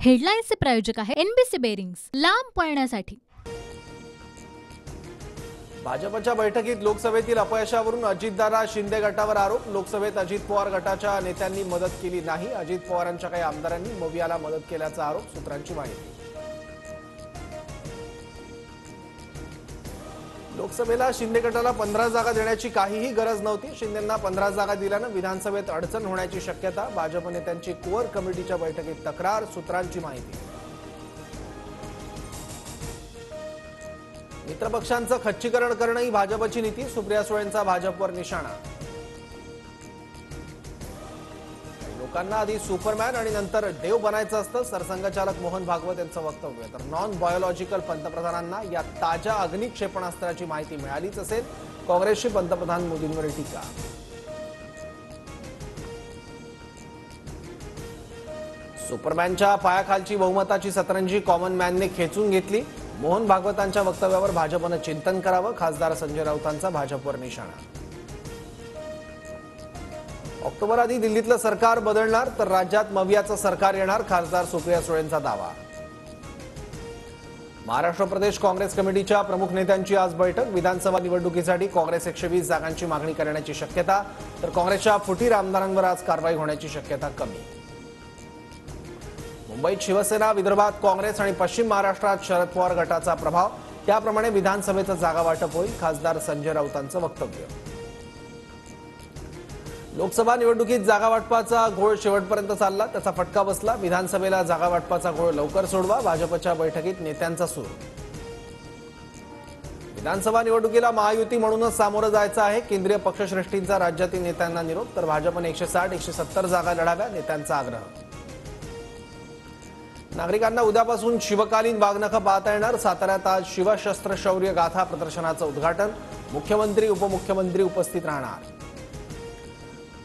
हेडलाईन्सचे प्रायोजक आहे NBC bearings, लांब पळण्यासाठी। भाजपच्या बैठकीत लोकसभेतील अपयशावरून अजितदादा शिंदे गटावर आरोप। लोकसभेत अजित पवार गटाच्या नेत्यांनी मदत केली नाही। अजित पवारांच्या काही आमदारांनी मोवियाला मदत केल्याचा आरोप। सूत्रांची माहिती। लोकसभेला शिंदे गटाला 15 जागा देण्याची काहीही गरज नव्हती। शिंदेंना 15 जागा दिल्यानं विधानसभेत अडचण होण्याची शक्यता। भाजप नेत्यांची कोर कमिटीच्या बैठकीत तक्रार। सूत्रांची माहिती। मित्रपक्षांचं खच्चीकरण करणं ही भाजपची नीती। सुप्रिया सुळेंचा भाजपवर निशाणा। लोकांना आधी सुपरमॅन आणि नंतर देव बनायचं असतं, सरसंघचालक मोहन भागवत यांचं वक्तव्य। तर नॉन बायोलॉजिकल पंतप्रधानांना या ताज्या अग्नी क्षेपणास्त्राची माहिती मिळालीच असेल। काँग्रेसची पंतप्रधान मोदींवर टीका। सुपरमॅनच्या पायाखालची बहुमताची सतरंजी कॉमन मॅनने खेचून घेतली। मोहन भागवतांच्या वक्तव्यावर भाजपनं चिंतन करावं। खासदार संजय राऊतांचा भाजपवर निशाणा। ऑक्टोबर आधी दिल्लीतलं सरकार बदलणार तर राज्यात मवियाचं सरकार येणार। खासदार सुप्रिया सुळेंचा दावा। महाराष्ट्र प्रदेश काँग्रेस कमिटीच्या प्रमुख नेत्यांची आज बैठक। विधानसभा निवडणुकीसाठी काँग्रेस 120 जागांची मागणी करण्याची शक्यता, तर काँग्रेसच्या फुटीर आमदारांवर आज कारवाई होण्याची शक्यता कमी। मुंबईत शिवसेना, विदर्भात काँग्रेस आणि पश्चिम महाराष्ट्रात शरद पवार गटाचा प्रभाव, त्याप्रमाणे विधानसभेचं जागा वाटप होईल। खासदार संजय राऊतांचं वक्तव्य। लोकसभा निवडणुकीत जागा वाटपाचा घोळ शेवटपर्यंत चालला, त्याचा फटका बसला। विधानसभेला जागा वाटपाचा घोळ लवकर सोडवा, भाजपच्या बैठकीत नेत्यांचा सूर। विधानसभा निवडणुकीला महायुती म्हणूनच सामोरं जायचं आहे। केंद्रीय पक्षश्रेष्ठींचा राज्यातील नेत्यांना निरोप, तर भाजपने 160-170 जागा लढाव्या, नेत्यांचा आग्रह। नागरिकांना उद्यापासून शिवकालीन वाघनखं पाहता येणार। साताऱ्यात आज शिवशस्त्र शौर्य गाथा प्रदर्शनाचं उद्घाटन। मुख्यमंत्री, उपमुख्यमंत्री उपस्थित राहणार।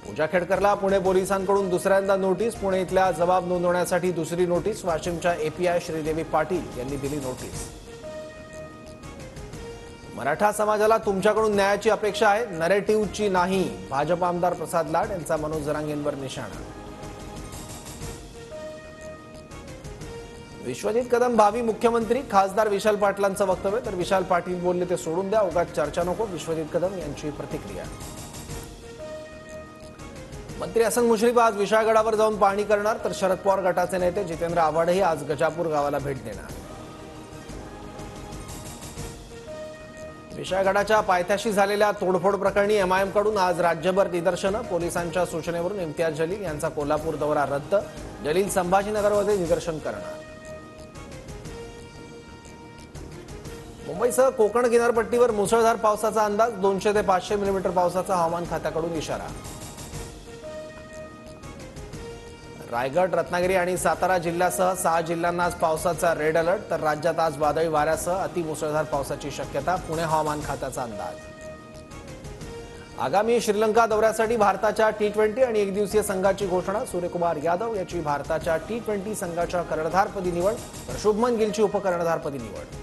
पूजा खेडकरला पुणे पोलिसांकडून दुसऱ्यांदा नोटीस। पुणे इथल्या जबाब नोंदवण्यासाठी दुसरी नोटीस। वाशिमच्या एपीआय श्रीदेवी पाटील यांनी दिली नोटीस। मराठा समाजाला तुमच्याकडून न्यायाची अपेक्षा आहे, नरेटिव्हची नाही। भाजप आमदार प्रसाद लाड यांचा मनोज जरांगेंवर निशाणा। विश्वजित कदम भावी मुख्यमंत्री, खासदार विशाल पाटलांचं वक्तव्य। तर विशाल पाटील बोलले ते सोडून द्या, उगाच चर्चा नको। विश्वजित कदम यांची प्रतिक्रिया। मंत्री हसन मुश्रीफ आज विशाळगडावर जाऊन पाहणी करणार, तर शरद पवार गटाचे नेते जितेंद्र आव्हाडही आज गजापूर गावाला भेट देणार। विशाळगडाच्या पायथ्याशी झालेल्या तोडफोड प्रकरणी एमआयएम कडून आज राज्यभर निदर्शनं। पोलिसांच्या सूचनेवरून इम्तियाज जलील यांचा कोल्हापूर दौरा रद्द। जलील संभाजीनगरमध्ये निदर्शन करणार। मुंबईसह कोकण किनारपट्टीवर मुसळधार पावसाचा अंदाज। 200 ते 500 मिलीमीटर पावसाचा हवामान खात्याकडून इशारा। रायगड, रत्नागिरी आणि सातारा जिल्ह्यासह 6 जिल्ह्यांना आज पावसाचा रेड अलर्ट, तर राज्यात आज वादळी वाऱ्यासह अतिमुसळधार पावसाची शक्यता। पुणे हवामान खात्याचा अंदाज। आगामी श्रीलंका दौऱ्यासाठी भारताच्या T20 आणि एकदिवसीय संघाची घोषणा। सूर्यकुमार यादव याची भारताच्या T20 संघाच्या कर्णधारपदी निवड, तर शुभमन गिलची उपकर्णधारपदी निवड।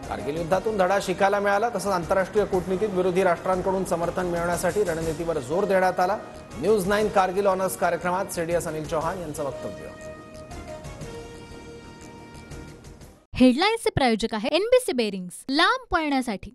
कारगिल युद्धातून धडा शिकायला मिळाला, तसंच आंतरराष्ट्रीय कूटनीतीत विरोधी राष्ट्रांकडून समर्थन मिळवण्यासाठी रणनीतीवर जोर देण्यात आला। न्यूज 9 कारगिल ऑनर्स कार्यक्रमात सीडीएस अनिल चौहान यांचं वक्तव्य। हेडलाईन्सचे प्रायोजक आहे एनबीसी बेरिंग्स, लांब पळण्यासाठी।